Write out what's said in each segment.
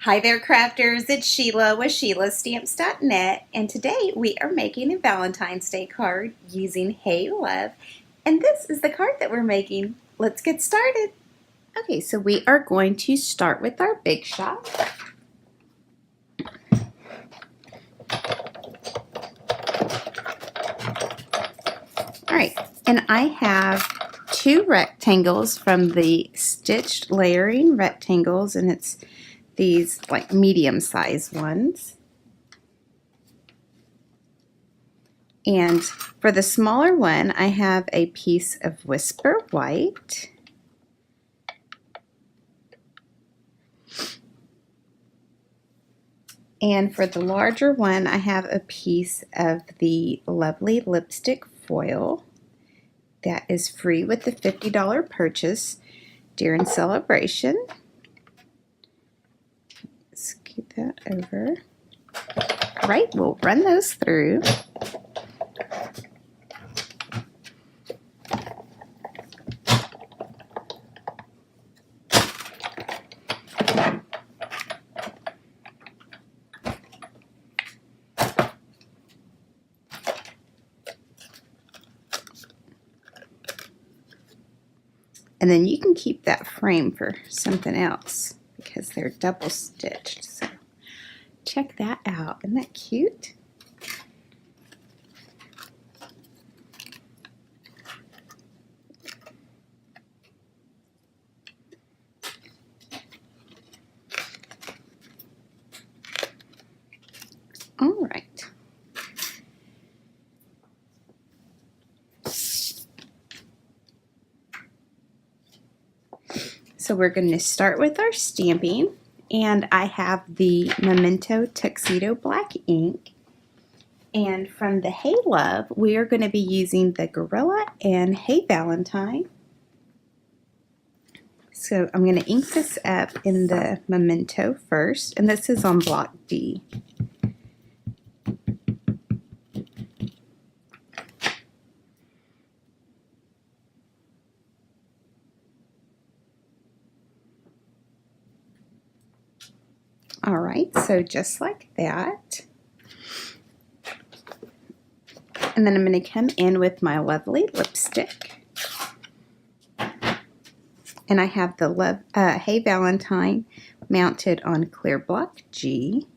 Hi there crafters, it's Sheila with SheilaStamps.net, and today we are making a Valentine's Day card using Hey Love, and this is the card that we're making. Let's get started. Okay, so we are going to start with our Big Shot. Alright, and I have two rectangles from the Stitched Layering Rectangles, and it's these like medium-sized ones. And for the smaller one, I have a piece of Whisper White. And for the larger one, I have a piece of the lovely lipstick foil that is free with the $50 purchase during celebration. Scoot that over. All right, we'll run those through. And then you can keep that frame for something else because they're double stitched. So check that out. Isn't that cute? All right. So we're going to start with our stamping, and I have the Memento Tuxedo Black ink. And from the Hey Love, we are going to be using the Gorilla and Hey Valentine. So I'm going to ink this up in the Memento first, and this is on block D. All right, so just like that. And then I'm going to come in with my lovely lipstick. And I have the Hey Valentine mounted on clear block G.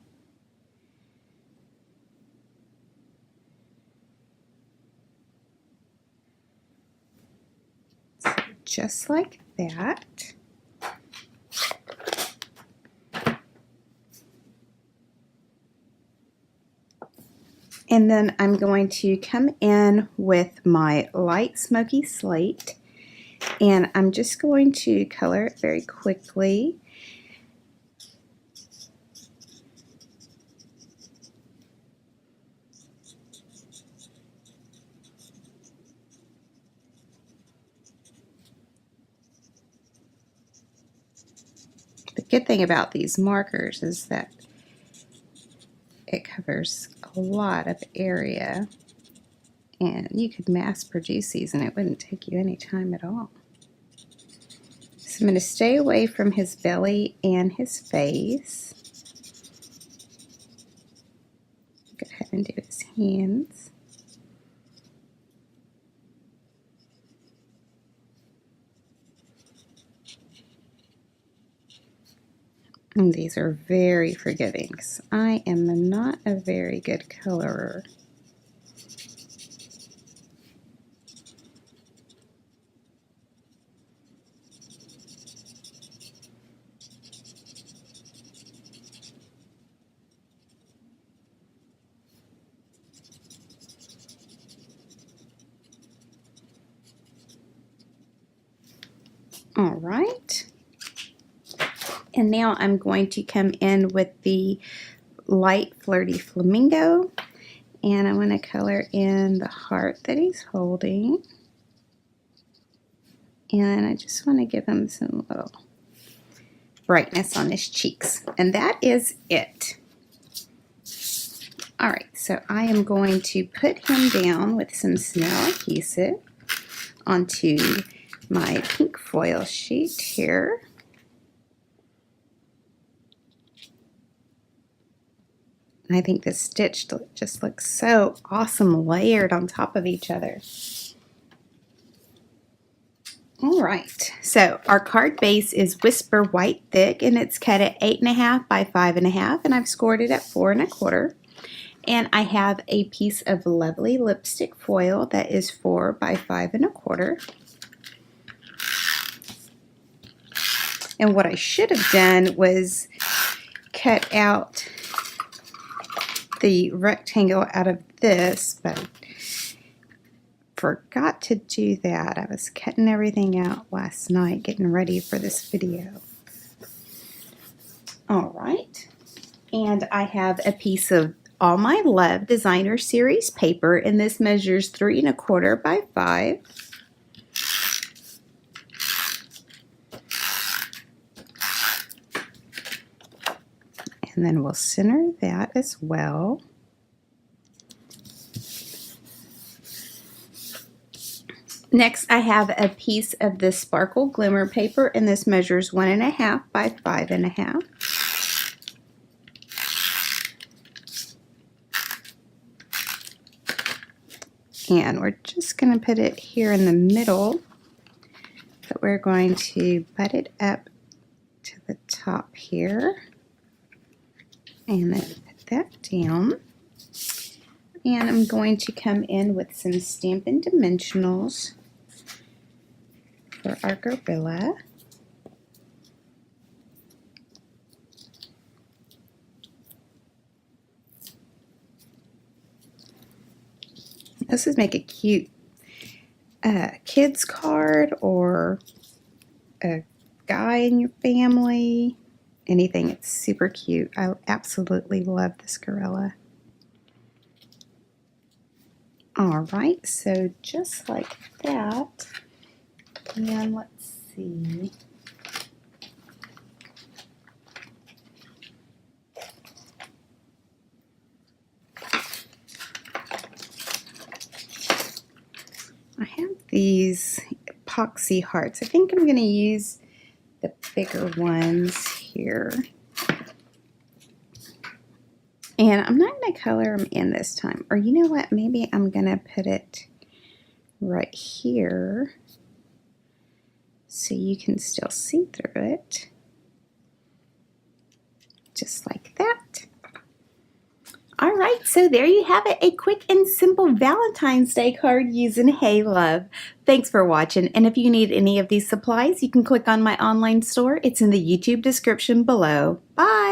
So just like that. And then I'm going to come in with my light smoky slate, and I'm just going to color it very quickly. The good thing about these markers is that it covers a lot of area, and you could mass produce these and it wouldn't take you any time at all. So I'm going to stay away from his belly and his face. Go ahead and do his hands. And these are very forgiving because I am not a very good colorer. All right. And now I'm going to come in with the light flirty flamingo, and I'm going to color in the heart that he's holding, and I just want to give him some little brightness on his cheeks, and that is it. Alright, so I am going to put him down with some SNAIL adhesive onto my pink foil sheet here. And I think the stitch just looks so awesome layered on top of each other. All right, so our card base is Whisper White Thick, and it's cut at 8.5 by 5.5, and I've scored it at 4 1/4. And I have a piece of lovely lipstick foil that is 4 by 5 1/4. And what I should have done was cut out the rectangle out of this, but forgot to do that. I was cutting everything out last night, getting ready for this video. All right, and I have a piece of All My Love Designer Series paper, and this measures 3 1/4 by 5. And then we'll center that as well. Next, I have a piece of the Sparkle Glimmer paper, and this measures 1 1/2 by 5 1/2. And we're just going to put it here in the middle, but we're going to butt it up to the top here, and then put that down. And I'm going to come in with some Stampin' Dimensionals for our gorilla. This would make a cute kids card, or a guy in your family, anything. It's super cute. I absolutely love this gorilla. All right, so just like that, and let's see. I have these epoxy hearts. I think I'm going to use the bigger ones here. And I'm not going to color them in this time. Or you know what? Maybe I'm going to put it right here so you can still see through it. Just like that. All right, so there you have it. A quick and simple Valentine's Day card using Hey Love. Thanks for watching. And if you need any of these supplies, you can click on my online store. It's in the YouTube description below. Bye.